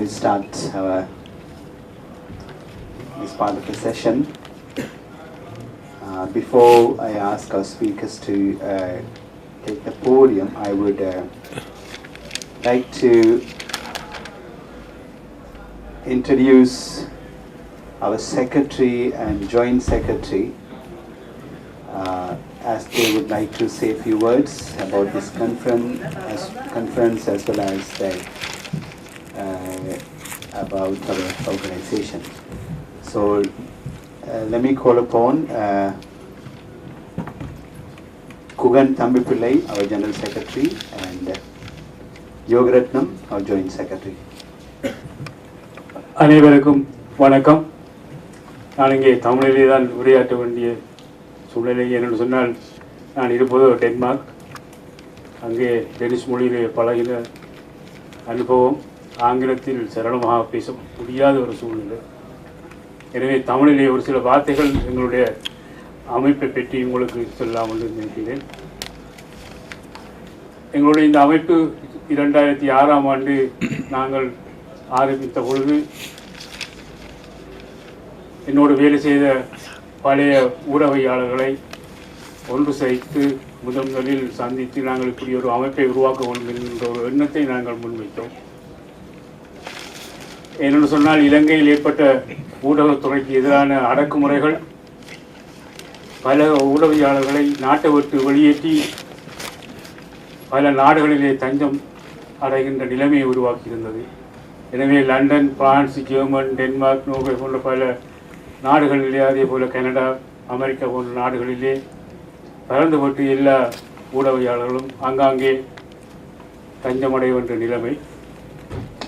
officially start this part of the session. Before I ask our speakers to take the podium, I would like to introduce our secretary and joint secretary, as they would like to say a few words about this conference as well as about our organization. So let me call upon Kugan Thambipillai, our General Secretary, and Yogaratnam, our Joint Secretary. அனைவருக்கும் வணக்கம். நான் இங்கே தமிழிலே தான் உரையாற்ற வேண்டிய சூழ்நிலை என்று சொன்னால், நான் இருப்பது டென்மார்க். அங்கே டெனிஷ் மொழியிலே பழகின அனுபவம், ஆங்கிலத்தில் சரளமாக பேச முடியாத ஒரு சூழ்நிலை. எனவே தமிழிலே ஒரு சில வார்த்தைகள் எங்களுடைய அமைப்பை பற்றி உங்களுக்கு சொல்லலாம் என்று நினைக்கிறேன். எங்களுடைய இந்த அமைப்பு 2006ஆம் ஆண்டு நாங்கள் ஆரம்பித்த பொழுது என்னோடு வேலை செய்த பழைய ஊடகவியலாளர்களை ஒன்று சேர்த்து முதலில் சந்தித்து நாங்கள் இப்படி ஒரு அமைப்பை உருவாக்க வேண்டும் என்கின்ற ஒரு எண்ணத்தை நாங்கள் முன்வைத்தோம். என்னென்னு சொன்னால், இலங்கையில் ஏற்பட்ட ஊடகத்துறைக்கு எதிரான அடக்குமுறைகள் பல ஊடகவியலாளர்களை நாட்டை விட்டு வெளியேற்றி பல நாடுகளிலே தஞ்சம் அடைகின்ற நிலைமையை உருவாக்கியிருந்தது. எனவே London, France, German, Denmark, Norway போன்ற பல நாடுகளிலே, அதே போல் கனடா, அமெரிக்கா போன்ற நாடுகளிலே பறந்துபட்டு எல்லா ஊடகவியலாளர்களும் ஆங்காங்கே தஞ்சமடைய வேண்டிய நிலைமை.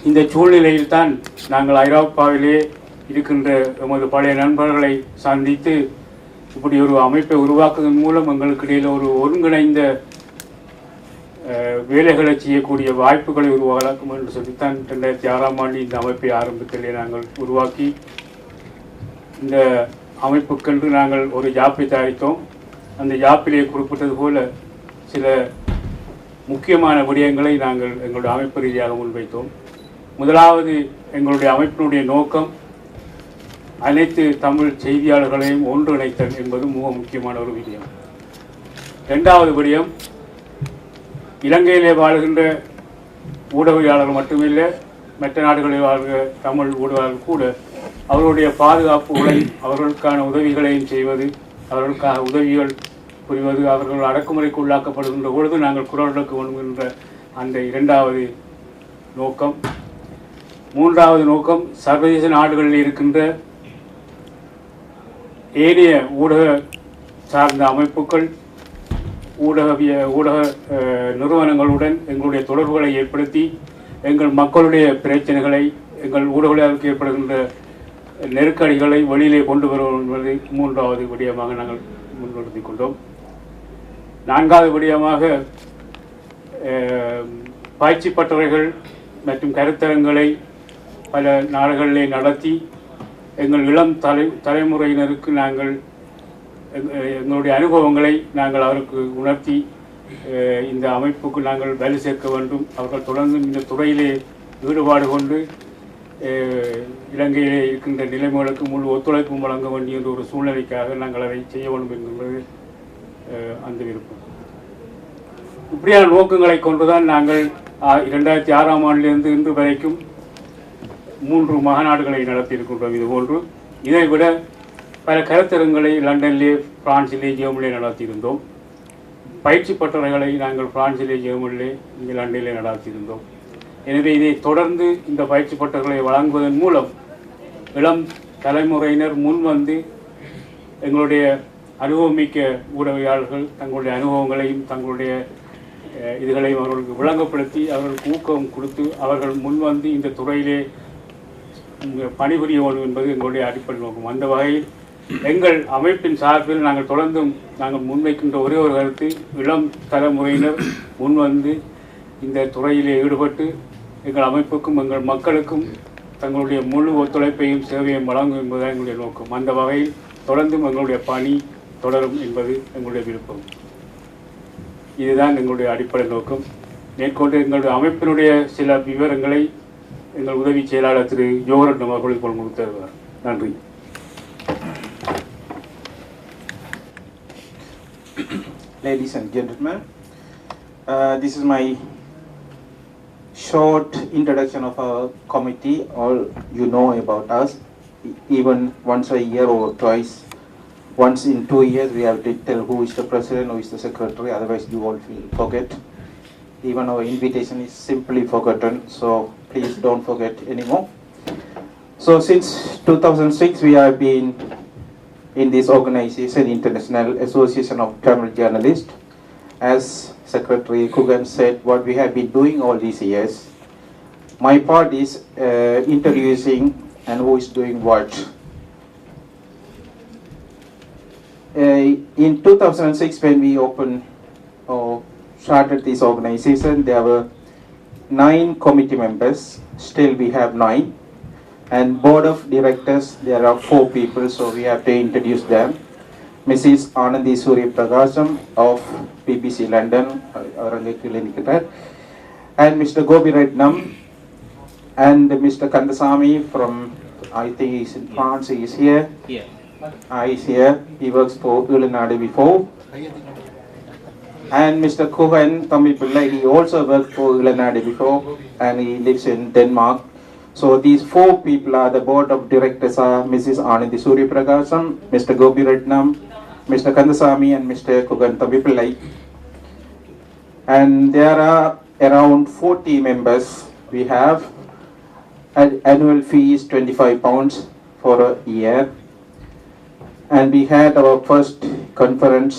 இந்த சூழ்நிலையில் தான் நாங்கள் ஐரோப்பாவிலே இருக்கின்ற எமது பழைய நண்பர்களை சந்தித்து இப்படி ஒரு அமைப்பை உருவாக்குவதன் மூலம் எங்களுக்கு இடையில் ஒரு ஒருங்கிணைந்த வேலைகளை செய்யக்கூடிய வாய்ப்புகளை உருவாக்கும் என்று சொல்லித்தான் 2006ஆம் ஆண்டு இந்த அமைப்பை ஆரம்பத்திலே நாங்கள் உருவாக்கி, இந்த அமைப்புக்கென்று நாங்கள் ஒரு ஜாப்பை தயாரித்தோம். அந்த ஜாப்பிலே குறிப்பிட்டது போல சில முக்கியமான விடயங்களை நாங்கள் எங்களுடைய அமைப்பு ரீதியாக முன்வைத்தோம். முதலாவது, எங்களுடைய அமைப்பினுடைய நோக்கம் அனைத்து தமிழ் செய்தியாளர்களையும் ஒன்றிணைத்தல் என்பது மிக முக்கியமான ஒரு விடயம். இரண்டாவது விடயம், இலங்கையிலே வாழ்கின்ற ஊடகவியலாளர்கள் மட்டுமில்லை, மற்ற நாடுகளில் வாழ்கிற தமிழ் ஊடகங்கள் கூட அவர்களுடைய பாதுகாப்புகளை, அவர்களுக்கான உதவிகளையும் செய்வது, அவர்களுக்காக உதவிகள் புரிவது, அவர்கள் அடக்குமுறைக்கு உள்ளாக்கப்படுகின்ற பொழுது நாங்கள் குரல் கொடுக்க வேண்டும் என்ற அந்த இரண்டாவது நோக்கம். மூன்றாவது நோக்கம், சர்வதேச நாடுகளில் இருக்கின்ற ஏனைய ஊடக சார்ந்த அமைப்புகள், ஊடக நிறுவனங்களுடன் எங்களுடைய தொடர்புகளை ஏற்படுத்தி எங்கள் மக்களுடைய பிரச்சனைகளை, எங்கள் ஊடகங்களுக்கு ஏற்படுகின்ற நெருக்கடிகளை வெளியிலே கொண்டு வருவது மூன்றாவது விடயமாக நாங்கள் முன்னிறுத்தி கொண்டோம். நான்காவது விடயமாக, பயிற்சி பட்டறைகள் மற்றும் கருத்தரங்களை பல நாடுகளிலே நடத்தி எங்கள் இளம் தலைமுறையினருக்கு நாங்கள் எங்களுடைய அனுபவங்களை நாங்கள் அவருக்கு உணர்த்தி இந்த அமைப்புக்கு நாங்கள் வேலை சேர்க்க வேண்டும். அவர்கள் தொடர்ந்து இந்த துறையிலே ஈடுபாடு கொண்டு இலங்கையிலே இருக்கின்ற நிலைமைகளுக்கு முழு ஒத்துழைப்பு வழங்க வேண்டிய ஒரு சூழ்நிலைக்காக நாங்கள் அதை செய்ய வேண்டும் என்கின்றது அந்த விருப்பம். இப்படியான நோக்கங்களை கொண்டுதான் நாங்கள் 2006ஆம் ஆண்டிலிருந்து இன்று வரைக்கும் 3 மகாநாடுகளை நடத்தியிருக்கின்றோம். இதுபோன்று இதைவிட பல கருத்தரங்களை லண்டனிலே, பிரான்சிலே, ஜெர்மனிலே நடத்தியிருந்தோம். பயிற்சி பட்டறைகளை நாங்கள் பிரான்சிலே, ஜெர்மனிலே, இங்கே லண்டனிலே நடத்தியிருந்தோம். எனவே இதை தொடர்ந்து இந்த பயிற்சி பட்டறைகளை வழங்குவதன் மூலம் இளம் தலைமுறையினர் முன்வந்து எங்களுடைய அனுபவமிக்க ஊடகவியலாளர்கள் தங்களுடைய அனுபவங்களையும் தங்களுடைய இதுகளையும் அவர்களுக்கு விளங்கப்படுத்தி அவர்களுக்கு ஊக்கம் கொடுத்து அவர்கள் முன்வந்து இந்த துறையிலே பணிபுரிய வேண்டும் என்பது எங்களுடைய அடிப்படை நோக்கம். அந்த வகையில் எங்கள் அமைப்பின் சார்பில் நாங்கள் தொடர்ந்தும் நாங்கள் முன்வைக்கின்ற ஒரே ஒரு கருத்து, இளம் தலைமுறையினர் முன்வந்து இந்த துறையிலே ஈடுபட்டு எங்கள் அமைப்புக்கும் எங்கள் மக்களுக்கும் தங்களுடைய முழு ஒத்துழைப்பையும் சேவையும் வழங்கும் என்பதுதான் எங்களுடைய நோக்கம். அந்த வகையில் தொடர்ந்தும் எங்களுடைய பணி தொடரும் என்பது எங்களுடைய விருப்பம். இதுதான் எங்களுடைய அடிப்படை நோக்கம். மேற்கொண்டு எங்களுடைய அமைப்பினுடைய சில விவரங்களை எங்கள் உதவி செயலாளர் திரு யோகரட்னம் அவர்கள் இப்போ உங்களுக்கு தருவார். நன்றி. Ladies and gentlemen, this is my short introduction of our committee. All you know about us. Even once a year or twice, once in 2 years, we have to tell who is the president, who is the secretary. Otherwise, you all will forget. Even our invitation is simply forgotten. So please don't forget anymore. So since 2006, we have been in this organization, International Association of Tamil Journalists. As Secretary Kugan said, what we have been doing all these years, my part is introducing and who is doing what. In 2006, when we opened or started this organization, there were 9 committee members. Still we have 9. And board of directors, there are 4 people, so we have to introduce them. Mrs. Anandi Surya Prakasam of BBC London, and Mr. Gobi Rednam, and Mr. Kandasamy from, I think he's in France, he is here. He's here, he works for Ulanade before. And Mr. Kuhan Tamipillai, he also worked for Ulanade before, and he lives in Denmark. So these 4 people are the board of directors are Mrs. Anandi Surya Prakasam, Mr. Gobi Rednam, Mr. Kandasamy and Mr. Kugan Tamipillai. And there are around 40 members we have. Annual fee is £25 for a year. And we had our first conference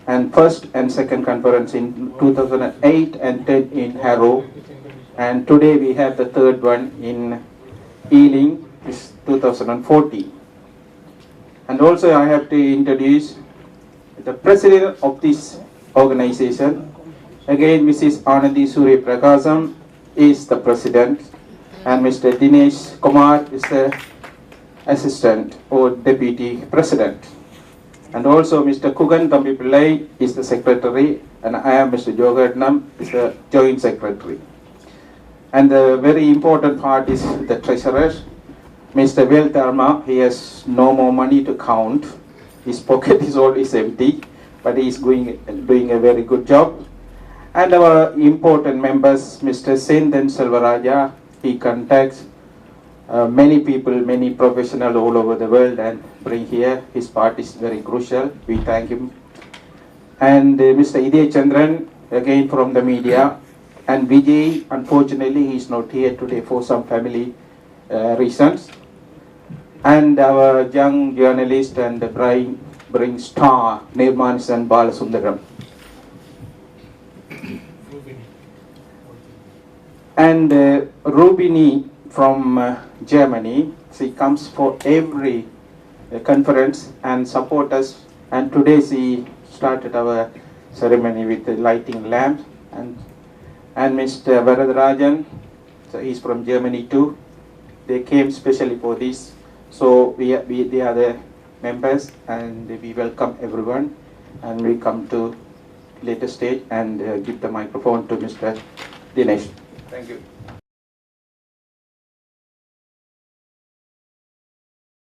and first and second conference in 2008 and 10 in Harrow. And today we have the third one in Ealing, this 2014. And also I have to introduce the president of this organization. Again, Mrs. Anandi Surya Prakasam is the president, and Mr. Dinesh Kumar is the assistant or deputy president. And also Mr. Kugan Tamipillai is the secretary, and I am Mr. Jogadnam is the joint secretary. And the very important part is the treasurer, Mr. Vel Dharma. He has no more money to count. His pocket is always empty, but he is doing a very good job. And our important members, Mr. Sendhan Selvaraja, he contacts many people, many professionals all over the world and bring here. His part is very crucial. We thank him. And Mr. Idey Chandran, again from the media. And Vijay, unfortunately, he is not here today for some family reasons. And our young journalist and the bright star, Nirmanisan Balasundaram. And Rubini from Germany, she comes for every conference and support us. And today she started our ceremony with the lighting lamps. And Mr. Varadarajan, so he's from Germany too. They came specially for this. So they are the members, and we welcome everyone. And we come to later stage and give the microphone to Mr. Dinesh. Thank you.